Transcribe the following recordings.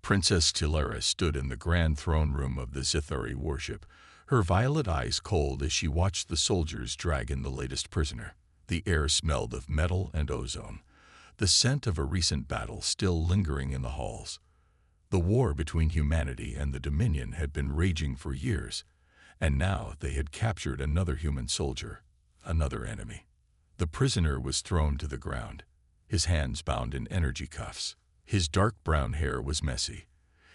Princess Tilara stood in the grand throne room of the Zithari worship, her violet eyes cold as she watched the soldiers drag in the latest prisoner. The air smelled of metal and ozone, the scent of a recent battle still lingering in the halls. The war between humanity and the Dominion had been raging for years, and now they had captured another human soldier, another enemy. The prisoner was thrown to the ground, his hands bound in energy cuffs. His dark brown hair was messy,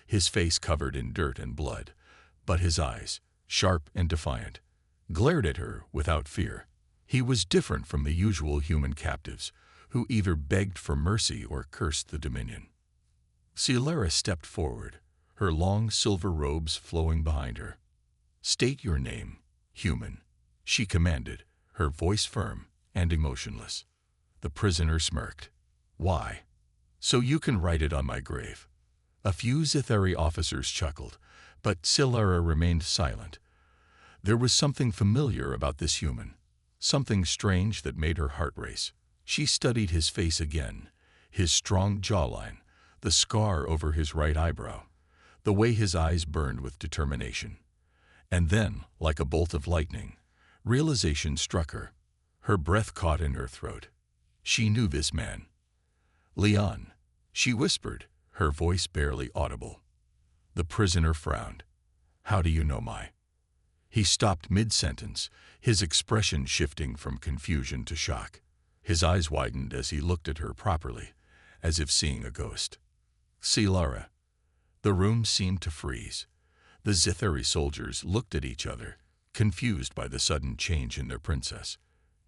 his face covered in dirt and blood, but his eyes, sharp and defiant, glared at her without fear. He was different from the usual human captives, who either begged for mercy or cursed the Dominion. Tilara stepped forward, her long silver robes flowing behind her. "State your name, human," she commanded, her voice firm and emotionless. The prisoner smirked. "Why?" "So you can write it on my grave." A few Zithari officers chuckled, but Tilara remained silent. There was something familiar about this human, something strange that made her heart race. She studied his face again, his strong jawline, the scar over his right eyebrow, the way his eyes burned with determination. And then, like a bolt of lightning, realization struck her. Her breath caught in her throat. She knew this man. "Leon," she whispered, her voice barely audible. The prisoner frowned. "How do you know my—" He stopped mid-sentence, his expression shifting from confusion to shock. His eyes widened as he looked at her properly, as if seeing a ghost. "Tilara." The room seemed to freeze. The Zithari soldiers looked at each other, confused by the sudden change in their princess.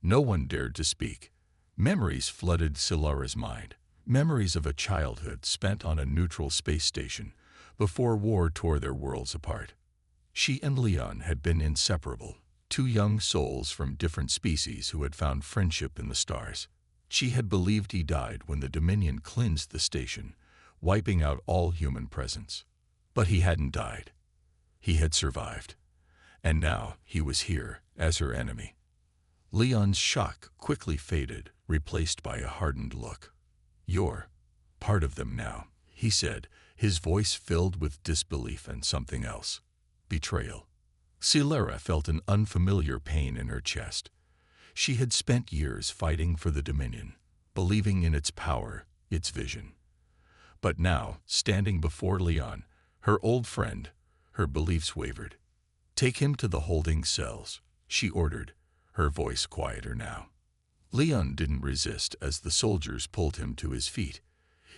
No one dared to speak. Memories flooded Tilara's mind, memories of a childhood spent on a neutral space station before war tore their worlds apart. She and Leon had been inseparable, two young souls from different species who had found friendship in the stars. She had believed he died when the Dominion cleansed the station, wiping out all human presence. But he hadn't died. He had survived. And now he was here as her enemy. Leon's shock quickly faded, replaced by a hardened look. "You're part of them now," he said, his voice filled with disbelief and something else. Betrayal. Tilara felt an unfamiliar pain in her chest. She had spent years fighting for the Dominion, believing in its power, its vision. But now, standing before Leon, her old friend, her beliefs wavered. "Take him to the holding cells," she ordered, her voice quieter now. Leon didn't resist as the soldiers pulled him to his feet.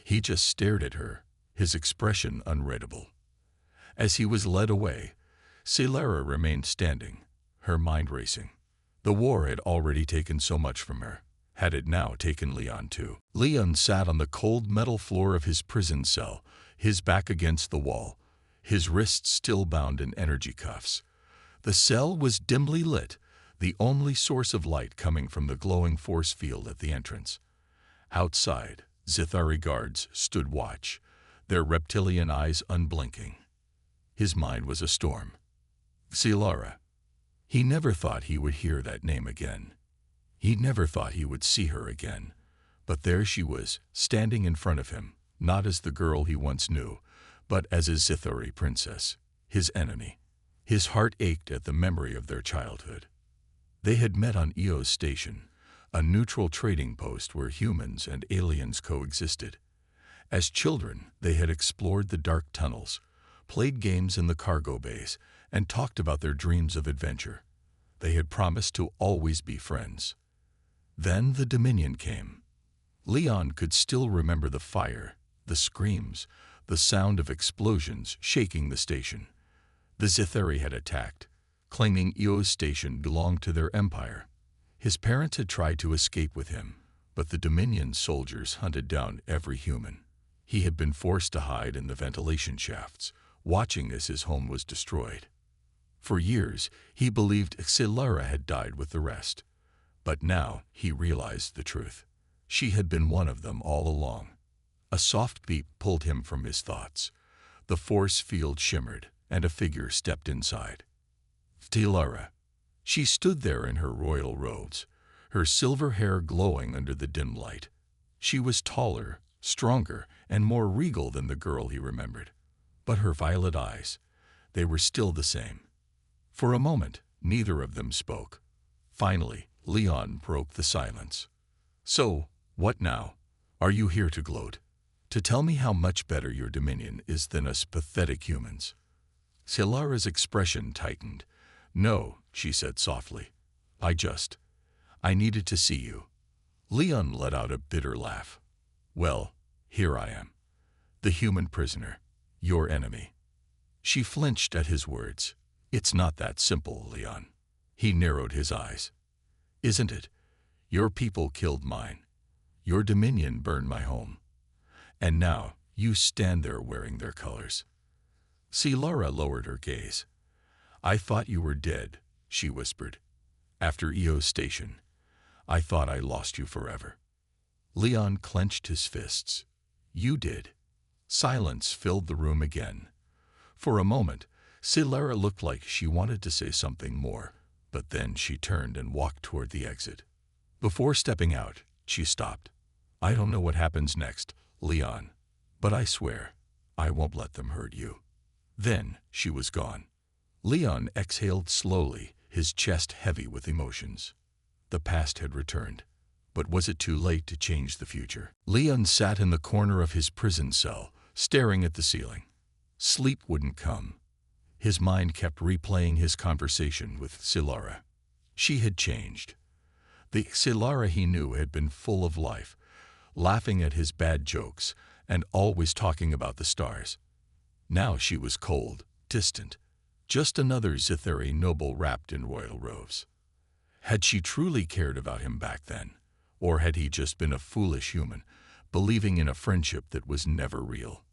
He just stared at her, his expression unreadable. As he was led away, Tilara remained standing, her mind racing. The war had already taken so much from her. Had it now taken Leon too? Leon sat on the cold metal floor of his prison cell, his back against the wall, his wrists still bound in energy cuffs. The cell was dimly lit, the only source of light coming from the glowing force field at the entrance. Outside, Zithari guards stood watch, their reptilian eyes unblinking. His mind was a storm. Tilara. He never thought he would hear that name again. He never thought he would see her again. But there she was, standing in front of him, not as the girl he once knew, but as a Zithari princess, his enemy. His heart ached at the memory of their childhood. They had met on Eo's station, a neutral trading post where humans and aliens coexisted. As children, they had explored the dark tunnels, played games in the cargo bays, and talked about their dreams of adventure. They had promised to always be friends. Then the Dominion came. Leon could still remember the fire, the screams, the sound of explosions shaking the station. The Zithari had attacked, claiming Eo's station belonged to their empire. His parents had tried to escape with him, but the Dominion soldiers hunted down every human. He had been forced to hide in the ventilation shafts, watching as his home was destroyed. For years, he believed Tilara had died with the rest. But now he realized the truth. She had been one of them all along. A soft beep pulled him from his thoughts. The force field shimmered, and a figure stepped inside. Tilara. She stood there in her royal robes, her silver hair glowing under the dim light. She was taller, stronger and more regal than the girl he remembered. But her violet eyes, they were still the same. For a moment, neither of them spoke. Finally, Leon broke the silence. "So, what now? Are you here to gloat? To tell me how much better your dominion is than us pathetic humans?" Silara's expression tightened. "No," she said softly. I needed to see you." Leon let out a bitter laugh. "Well, here I am. The human prisoner. Your enemy." She flinched at his words. "It's not that simple, Leon." He narrowed his eyes. "Isn't it? Your people killed mine. Your dominion burned my home. And now you stand there wearing their colors." Silara lowered her gaze. "I thought you were dead," she whispered. "After Eo's station, I thought I lost you forever." Leon clenched his fists. "You did." Silence filled the room again. For a moment, Silara looked like she wanted to say something more, but then she turned and walked toward the exit. Before stepping out, she stopped. "I don't know what happens next, Leon, but I swear, I won't let them hurt you." Then she was gone. Leon exhaled slowly, his chest heavy with emotions. The past had returned, but was it too late to change the future? Leon sat in the corner of his prison cell, staring at the ceiling. Sleep wouldn't come. His mind kept replaying his conversation with Silara. She had changed. The Silara he knew had been full of life, laughing at his bad jokes and always talking about the stars. Now she was cold, distant, just another Zithari noble wrapped in royal robes. Had she truly cared about him back then, or had he just been a foolish human, believing in a friendship that was never real?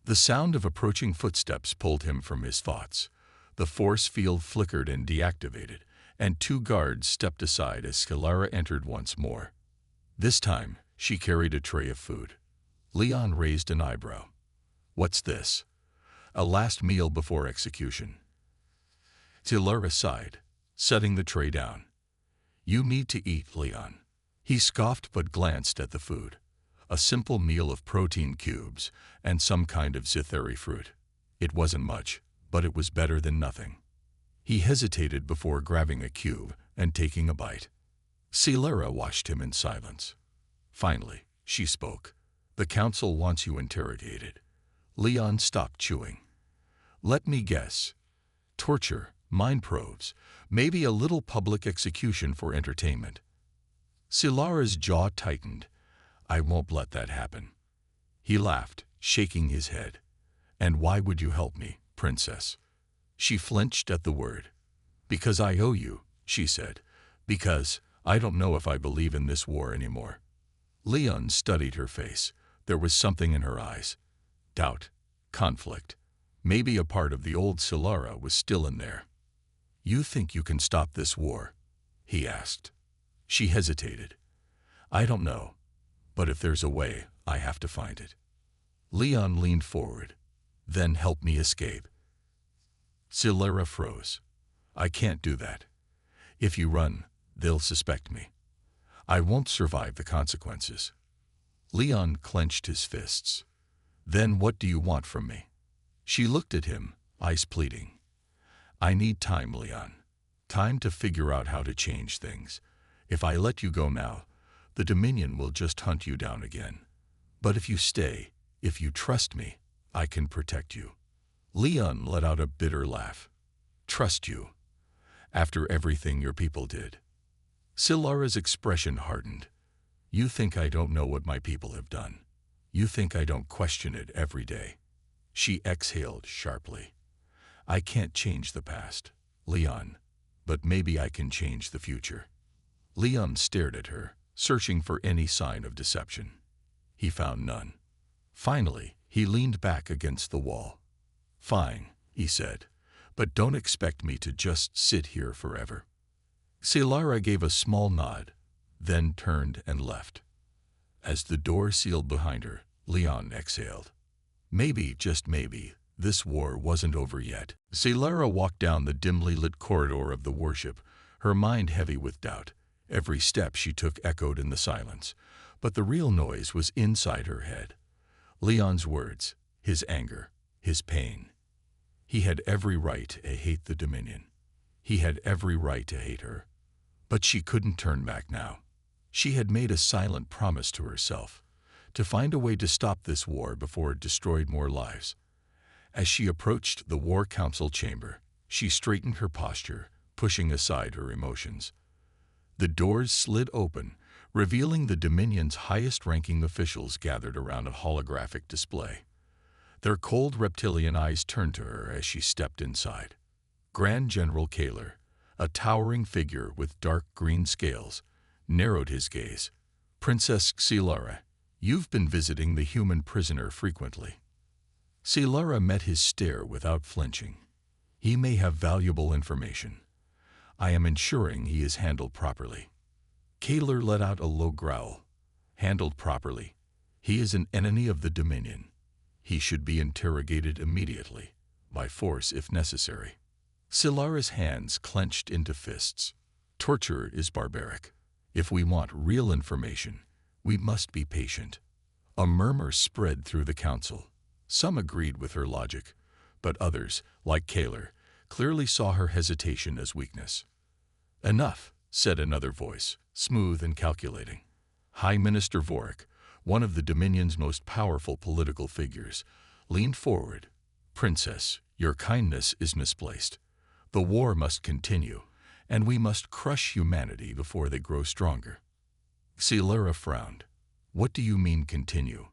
The sound of approaching footsteps pulled him from his thoughts. The force field flickered and deactivated, and 2 guards stepped aside as Silara entered once more. This time, she carried a tray of food. Leon raised an eyebrow. "What's this?" "A last meal before execution." Silara sighed, setting the tray down. "You need to eat, Leon." He scoffed but glanced at the food. A simple meal of protein cubes and some kind of Zithari fruit. It wasn't much, but it was better than nothing. He hesitated before grabbing a cube and taking a bite. Silara watched him in silence. Finally, she spoke. "The council wants you interrogated." Leon stopped chewing. "Let me guess. Torture, mind probes, maybe a little public execution for entertainment." Silara's jaw tightened. "I won't let that happen." He laughed, shaking his head. "And why would you help me, princess?" She flinched at the word. "Because I owe you," she said. "Because I don't know if I believe in this war anymore." Leon studied her face. There was something in her eyes. Doubt, conflict. Maybe a part of the old Silara was still in there. "You think you can stop this war?" he asked. She hesitated. "I don't know, but if there's a way, I have to find it." Leon leaned forward. "Then help me escape." Silara froze. "I can't do that. If you run, they'll suspect me. I won't survive the consequences." Leon clenched his fists. "Then what do you want from me?" She looked at him, eyes pleading. "I need time, Leon. Time to figure out how to change things. If I let you go now, the Dominion will just hunt you down again. But if you stay, if you trust me, I can protect you." Leon let out a bitter laugh. "Trust you? After everything your people did?" Silara's expression hardened. "You think I don't know what my people have done? You think I don't question it every day?" She exhaled sharply. "I can't change the past, Leon, but maybe I can change the future." Leon stared at her, searching for any sign of deception. He found none. Finally, he leaned back against the wall. "Fine," he said, "but don't expect me to just sit here forever." Silara gave a small nod, then turned and left. As the door sealed behind her, Leon exhaled. Maybe, just maybe, this war wasn't over yet. Silara walked down the dimly lit corridor of the worship, her mind heavy with doubt. Every step she took echoed in the silence, But the real noise was inside her head. Leon's words, his anger, his pain. He had every right to hate the Dominion. He had every right to hate her. But she couldn't turn back now. She had made a silent promise to herself, to find a way to stop this war before it destroyed more lives. As she approached the War Council chamber, she straightened her posture, pushing aside her emotions. The doors slid open, revealing the Dominion's highest-ranking officials gathered around a holographic display. Their cold reptilian eyes turned to her as she stepped inside. Grand General Kaler, a towering figure with dark green scales, narrowed his gaze. "Princess Xelara, you've been visiting the human prisoner frequently." Xelara met his stare without flinching. "He may have valuable information. I am ensuring he is handled properly." Kaler let out a low growl. "Handled properly? He is an enemy of the Dominion. He should be interrogated immediately, by force if necessary." Xelara's hands clenched into fists. "Torture is barbaric. If we want real information, we must be patient." A murmur spread through the council. Some agreed with her logic, but others, like Kaler, clearly saw her hesitation as weakness. "Enough," said another voice, smooth and calculating. High Minister Vorik, one of the Dominion's most powerful political figures, leaned forward. "Princess, your kindness is misplaced. The war must continue, and we must crush humanity before they grow stronger." Xelara frowned. "What do you mean continue?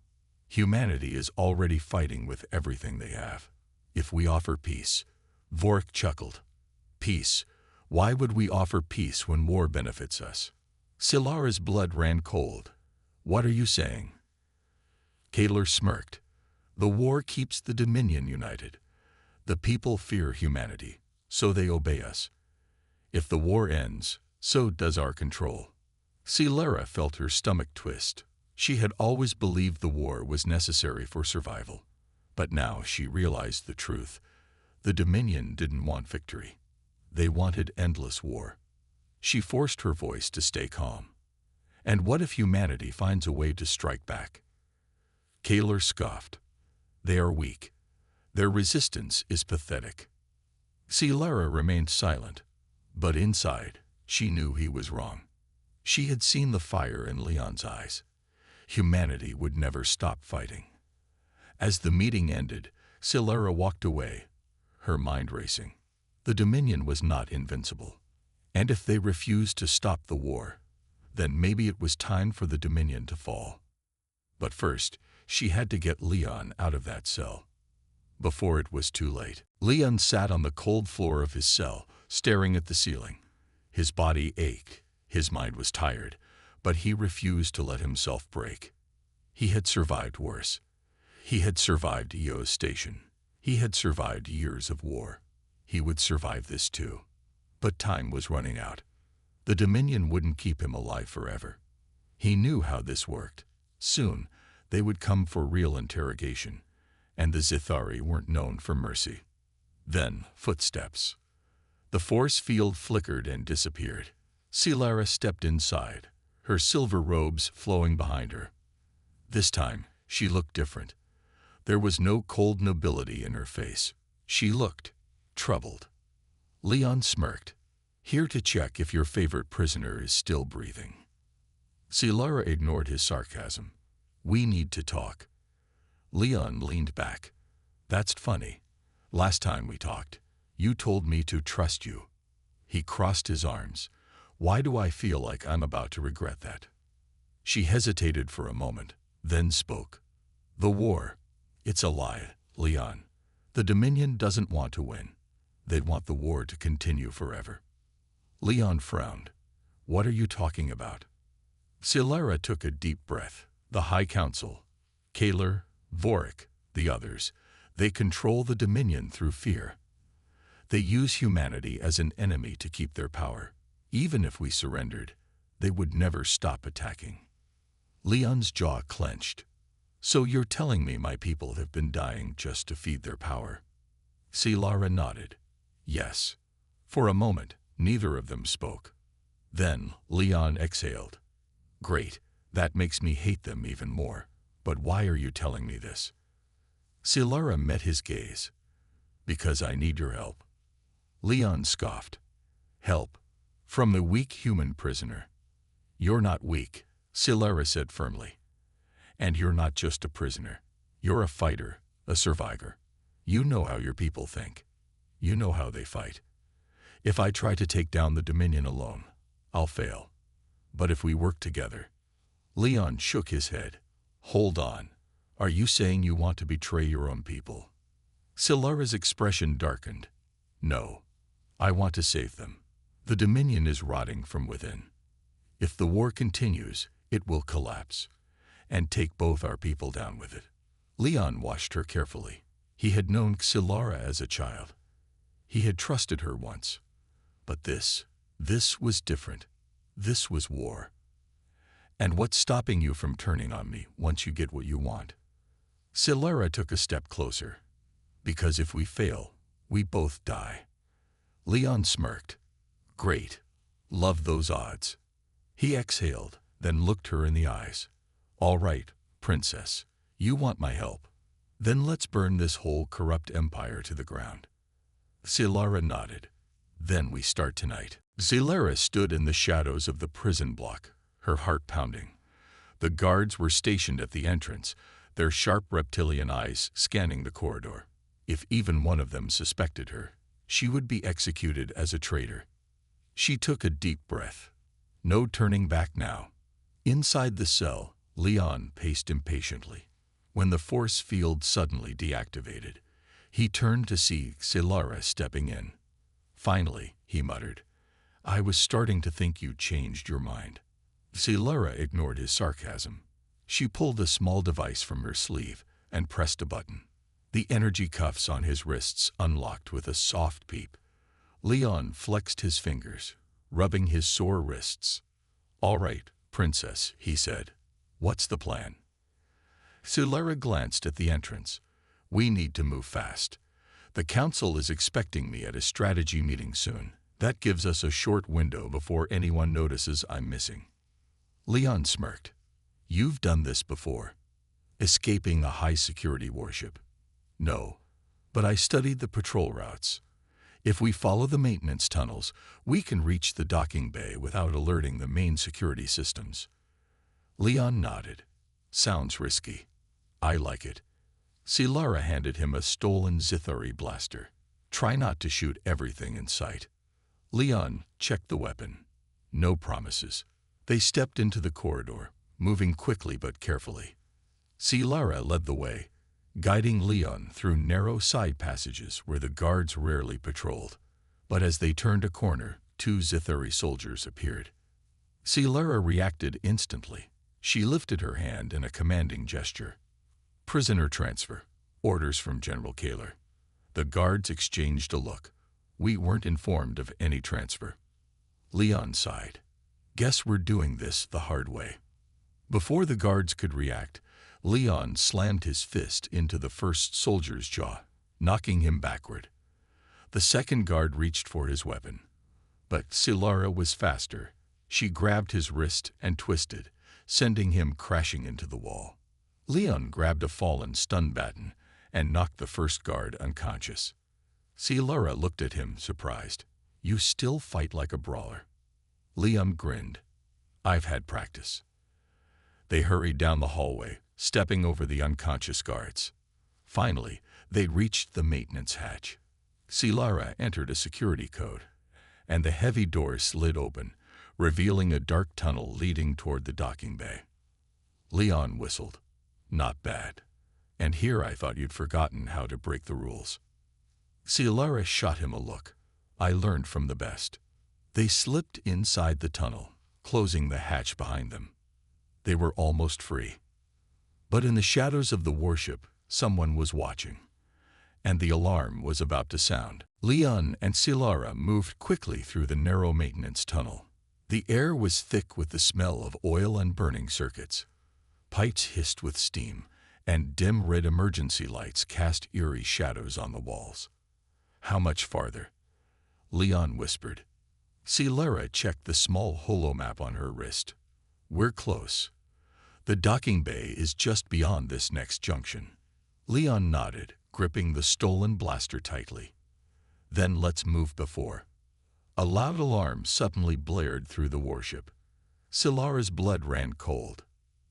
Humanity is already fighting with everything they have. If we offer peace..." Vorik chuckled. "Peace? Why would we offer peace when war benefits us?" Xelara's blood ran cold. "What are you saying?" Kaler smirked. "The war keeps the Dominion united. The people fear humanity, so they obey us. If the war ends, so does our control." Xelara felt her stomach twist. She had always believed the war was necessary for survival. But now she realized the truth. The Dominion didn't want victory. They wanted endless war. She forced her voice to stay calm. "And what if humanity finds a way to strike back?" Kaler scoffed. "They are weak. Their resistance is pathetic." Xelara remained silent, but inside, she knew he was wrong. She had seen the fire in Leon's eyes. Humanity would never stop fighting. As the meeting ended, Xelara walked away, her mind racing. The Dominion was not invincible. And if they refused to stop the war, then maybe it was time for the Dominion to fall. But first, she had to get Leon out of that cell. Before it was too late. Leon sat on the cold floor of his cell, staring at the ceiling. His body ached, his mind was tired, but he refused to let himself break. He had survived worse. He had survived Io's station. He had survived years of war. He would survive this too. But time was running out. The Dominion wouldn't keep him alive forever. He knew how this worked. Soon, they would come for real interrogation, and the Zithari weren't known for mercy. Then, footsteps. The force field flickered and disappeared. Xelara stepped inside, her silver robes flowing behind her. This time, she looked different. There was no cold nobility in her face. She looked troubled. Leon smirked. "Here to check if your favorite prisoner is still breathing." Xelara ignored his sarcasm. "We need to talk." Leon leaned back. "That's funny. Last time we talked, you told me to trust you." He crossed his arms. "Why do I feel like I'm about to regret that?" She hesitated for a moment, then spoke. "The war. It's a lie, Leon. The Dominion doesn't want to win. They want the war to continue forever." Leon frowned. "What are you talking about?" Xelara took a deep breath. The High Council, Kaler, Vorik, the others, they control the Dominion through fear. They use humanity as an enemy to keep their power. Even if we surrendered, they would never stop attacking. Leon's jaw clenched. "So you're telling me my people have been dying just to feed their power?" Xelara nodded. "Yes." For a moment, neither of them spoke. Then Leon exhaled. "Great. That makes me hate them even more. But why are you telling me this? Silara met his gaze. Because I need your help. Leon scoffed. Help? From the weak human prisoner. You're not weak, Silara said firmly. And you're not just a prisoner. You're a fighter, a survivor. You know how your people think. You know how they fight. If I try to take down the Dominion alone, I'll fail. But if we work together... Leon shook his head. Hold on. Are you saying you want to betray your own people? Silara's expression darkened. No. I want to save them. The Dominion is rotting from within. If the war continues, it will collapse, and take both our people down with it. Leon watched her carefully. He had known Silara as a child. He had trusted her once. But this was different. This was war. And what's stopping you from turning on me once you get what you want? Silara took a step closer. Because if we fail, we both die. Leon smirked. Great. Love those odds. He exhaled, then looked her in the eyes. All right, princess, you want my help. Then let's burn this whole corrupt empire to the ground. Silara nodded. Then we start tonight. Silara stood in the shadows of the prison block, her heart pounding. The guards were stationed at the entrance, their sharp reptilian eyes scanning the corridor. If even one of them suspected her, she would be executed as a traitor. She took a deep breath. No turning back now. Inside the cell, Leon paced impatiently. When the force field suddenly deactivated, he turned to see Silara stepping in. Finally, he muttered, I was starting to think you changed your mind. Silara ignored his sarcasm. She pulled a small device from her sleeve and pressed a button. The energy cuffs on his wrists unlocked with a soft peep. Leon flexed his fingers, rubbing his sore wrists. All right, princess, he said. What's the plan? Silara glanced at the entrance. We need to move fast. The council is expecting me at a strategy meeting soon. That gives us a short window before anyone notices I'm missing. Leon smirked. You've done this before. Escaping a high-security warship. No, but I studied the patrol routes. If we follow the maintenance tunnels, we can reach the docking bay without alerting the main security systems. Leon nodded. Sounds risky. I like it. Silara handed him a stolen Zithari blaster. Try not to shoot everything in sight. Leon checked the weapon. No promises. They stepped into the corridor, moving quickly but carefully. Silara led the way, guiding Leon through narrow side passages where the guards rarely patrolled. But as they turned a corner, 2 Zithari soldiers appeared. Silara reacted instantly. She lifted her hand in a commanding gesture. Prisoner transfer. Orders from General Kaler. The guards exchanged a look. We weren't informed of any transfer. Leon sighed. Guess we're doing this the hard way. Before the guards could react, Leon slammed his fist into the first soldier's jaw, knocking him backward. The second guard reached for his weapon. But Silara was faster. She grabbed his wrist and twisted, sending him crashing into the wall. Leon grabbed a fallen stun baton and knocked the first guard unconscious. Silara looked at him, surprised. You still fight like a brawler. Leon grinned. I've had practice. They hurried down the hallway, stepping over the unconscious guards. Finally, they reached the maintenance hatch. Silara entered a security code, and the heavy door slid open, revealing a dark tunnel leading toward the docking bay. Leon whistled. Not bad. And here I thought you'd forgotten how to break the rules. Silara shot him a look. I learned from the best. They slipped inside the tunnel, closing the hatch behind them. They were almost free. But in the shadows of the warship, someone was watching, and the alarm was about to sound. Leon and Silara moved quickly through the narrow maintenance tunnel. The air was thick with the smell of oil and burning circuits. Pipes hissed with steam, and dim red emergency lights cast eerie shadows on the walls. How much farther? Leon whispered. Silara checked the small holomap on her wrist. We're close. The docking bay is just beyond this next junction. Leon nodded, gripping the stolen blaster tightly. Then let's move before. A loud alarm suddenly blared through the warship. Silara's blood ran cold.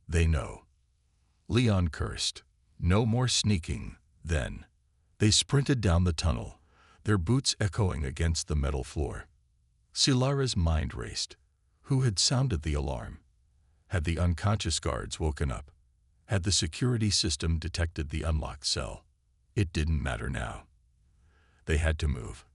They know. Leon cursed. No more sneaking, then. They sprinted down the tunnel, their boots echoing against the metal floor. Silara's mind raced. Who had sounded the alarm? Had the unconscious guards woken up? Had the security system detected the unlocked cell? It didn't matter now. They had to move.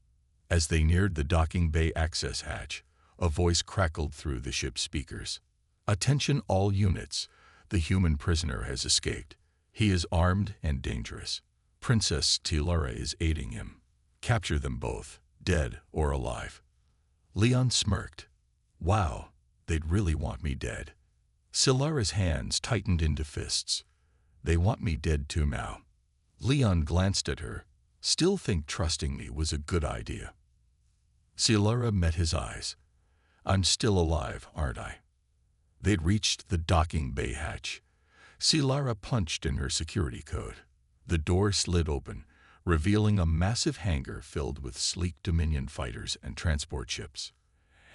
As they neared the docking bay access hatch, a voice crackled through the ship's speakers. Attention all units. The human prisoner has escaped. He is armed and dangerous. Princess Tilara is aiding him. Capture them both, dead or alive. Leon smirked. Wow, they'd really want me dead. Silara's hands tightened into fists. They want me dead too now. Leon glanced at her. Still think trusting me was a good idea. Silara met his eyes. I'm still alive, aren't I? They'd reached the docking bay hatch. Silara punched in her security code. The door slid open, revealing a massive hangar filled with sleek Dominion fighters and transport ships.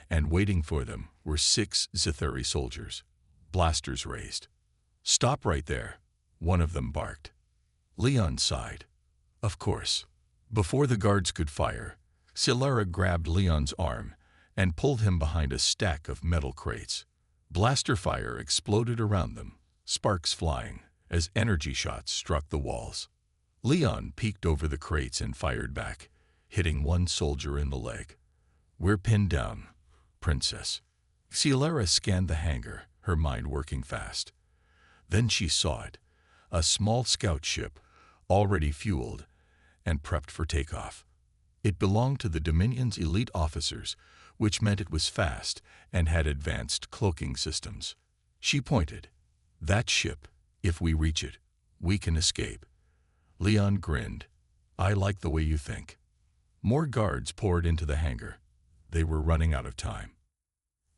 And waiting for them were 6 Zithuri soldiers, blasters raised. Stop right there, one of them barked. Leon sighed. Of course. Before the guards could fire, Silara grabbed Leon's arm and pulled him behind a stack of metal crates. Blaster fire exploded around them, sparks flying as energy shots struck the walls. Leon peeked over the crates and fired back, hitting one soldier in the leg. We're pinned down, Princess. Silara scanned the hangar, her mind working fast. Then she saw it, a small scout ship, already fueled and prepped for takeoff. It belonged to the Dominion's elite officers, which meant it was fast and had advanced cloaking systems. She pointed. That ship, if we reach it, we can escape. Leon grinned. I like the way you think. More guards poured into the hangar. They were running out of time.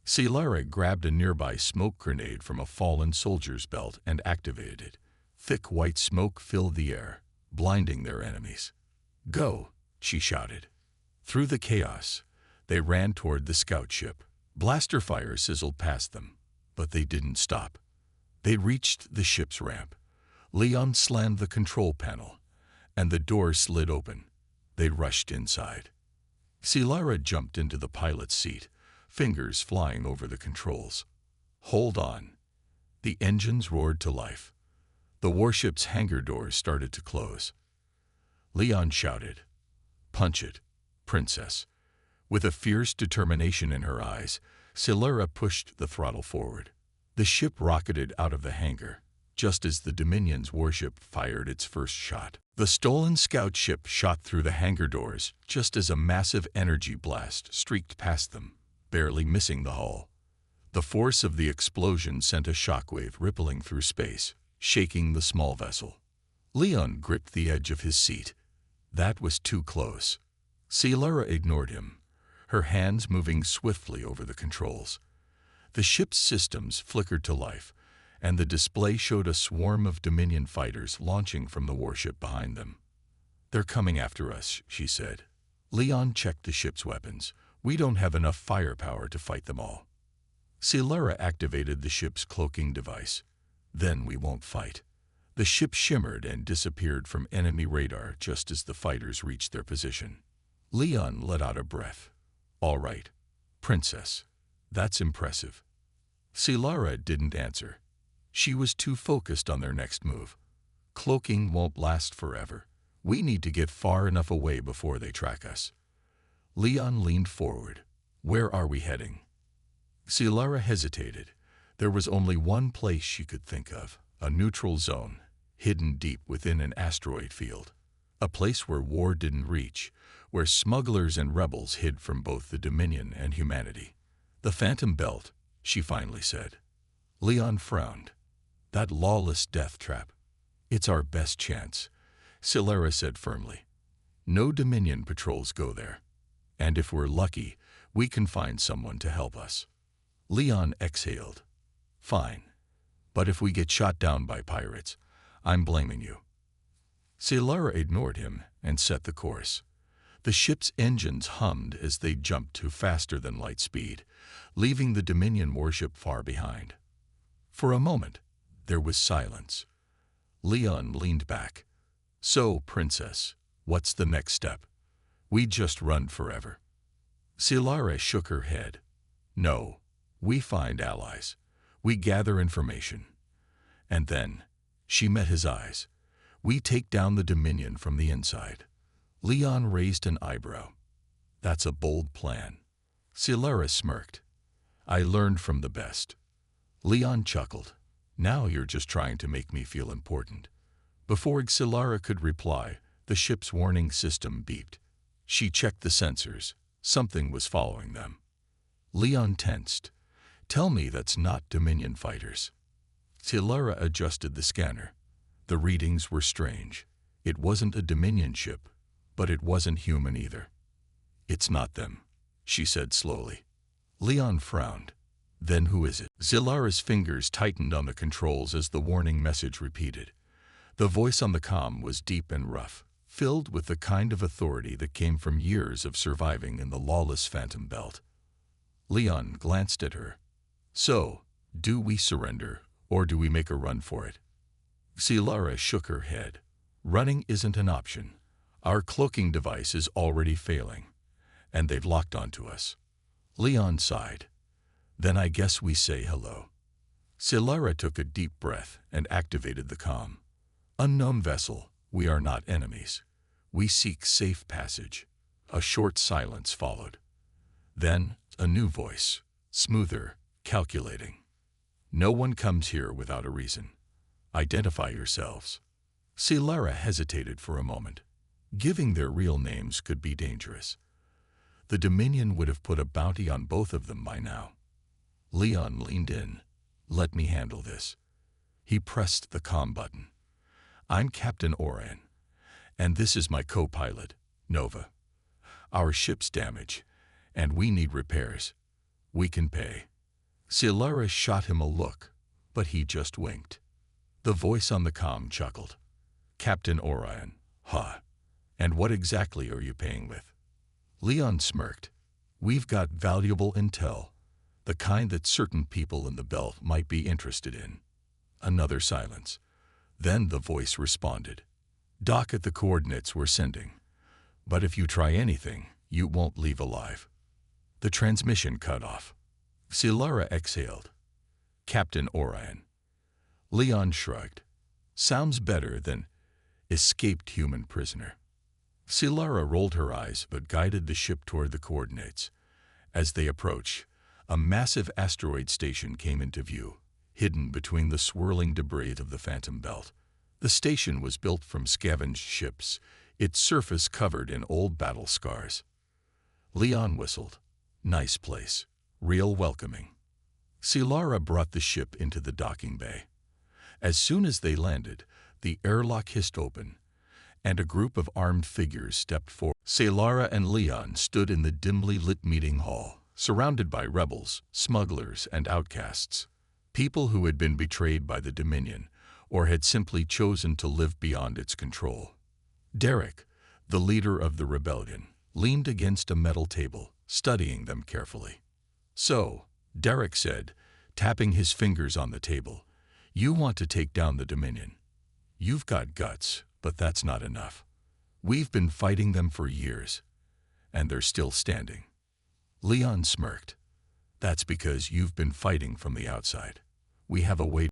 Silara grabbed a nearby smoke grenade from a fallen soldier's belt and activated it. Thick white smoke filled the air, blinding their enemies. Go, she shouted. Through the chaos, they ran toward the scout ship. Blaster fire sizzled past them, but they didn't stop. They reached the ship's ramp. Leon slammed the control panel, and the door slid open. They rushed inside. Silara jumped into the pilot's seat, fingers flying over the controls. Hold on. The engines roared to life. The warship's hangar doors started to close. Leon shouted, Punch it, Princess. With a fierce determination in her eyes, Silara pushed the throttle forward. The ship rocketed out of the hangar, just as the Dominion's warship fired its first shot. The stolen scout ship shot through the hangar doors just as a massive energy blast streaked past them, barely missing the hull. The force of the explosion sent a shockwave rippling through space, shaking the small vessel. Leon gripped the edge of his seat. That was too close. Silara ignored him, her hands moving swiftly over the controls. The ship's systems flickered to life, and the display showed a swarm of Dominion fighters launching from the warship behind them. They're coming after us, she said. Leon checked the ship's weapons. We don't have enough firepower to fight them all. Silara activated the ship's cloaking device. Then we won't fight. The ship shimmered and disappeared from enemy radar just as the fighters reached their position. Leon let out a breath. All right, Princess. That's impressive. Silara didn't answer. She was too focused on their next move. Cloaking won't last forever. We need to get far enough away before they track us. Leon leaned forward. Where are we heading? Silara hesitated. There was only one place she could think of, a neutral zone, hidden deep within an asteroid field. A place where war didn't reach, where smugglers and rebels hid from both the Dominion and humanity. The Phantom Belt, she finally said. Leon frowned. That lawless death trap. It's our best chance, Silara said firmly. No Dominion patrols go there. And if we're lucky, we can find someone to help us. Leon exhaled. Fine. But if we get shot down by pirates, I'm blaming you." Solara ignored him and set the course. The ship's engines hummed as they jumped to faster than light speed, leaving the Dominion warship far behind. For a moment, there was silence. Leon leaned back. "So, Princess, what's the next step? We just run forever?" Solara shook her head. "No, we find allies. We gather information. And then," she met his eyes, "we take down the Dominion from the inside." Leon raised an eyebrow. "That's a bold plan." Solara smirked. "I learned from the best." Leon chuckled. "Now you're just trying to make me feel important." Before Solara could reply, the ship's warning system beeped. She checked the sensors. Something was following them. Leon tensed. "Tell me that's not Dominion fighters." Solara adjusted the scanner. The readings were strange. It wasn't a Dominion ship, but it wasn't human either. "It's not them," she said slowly. Leon frowned. "Then who is it?" Solara's fingers tightened on the controls as the warning message repeated. The voice on the comm was deep and rough, filled with the kind of authority that came from years of surviving in the lawless Phantom Belt. Leon glanced at her. "So, do we surrender, or do we make a run for it?" Solara shook her head. "Running isn't an option. Our cloaking device is already failing, and they've locked onto us." Leon sighed. "Then I guess we say hello." Solara took a deep breath and activated the comm. "Unknown vessel, we are not enemies. We seek safe passage." A short silence followed. Then, a new voice, smoother, calculating. "No one comes here without a reason. Identify yourselves." Solara hesitated for a moment. Giving their real names could be dangerous. The Dominion would have put a bounty on both of them by now. Leon leaned in. "Let me handle this." He pressed the comm button. "I'm Captain Orion, and this is my co-pilot, Nova. Our ship's damaged, and we need repairs. We can pay." Solara shot him a look, but he just winked. The voice on the comm chuckled. "Captain Orion, huh? And what exactly are you paying with?" Leon smirked. "We've got valuable intel, the kind that certain people in the belt might be interested in." Another silence. Then the voice responded. "Dock at the coordinates we're sending. But if you try anything, you won't leave alive." The transmission cut off. Solara exhaled. "Captain Orion." Leon shrugged. "Sounds better than escaped human prisoner." Solara rolled her eyes but guided the ship toward the coordinates. As they approached, a massive asteroid station came into view, hidden between the swirling debris of the Phantom Belt. The station was built from scavenged ships, its surface covered in old battle scars. Leon whistled. "Nice place. Real welcoming." Solara brought the ship into the docking bay. As soon as they landed, the airlock hissed open, and a group of armed figures stepped forward. Solara and Leon stood in the dimly lit meeting hall, surrounded by rebels, smugglers, and outcasts, people who had been betrayed by the Dominion or had simply chosen to live beyond its control. Derek, the leader of the rebellion, leaned against a metal table, studying them carefully. "So," Derek said, tapping his fingers on the table, "you want to take down the Dominion. You've got guts, but that's not enough. We've been fighting them for years, and they're still standing." Leon smirked. "That's because you've been fighting from the outside. We have a way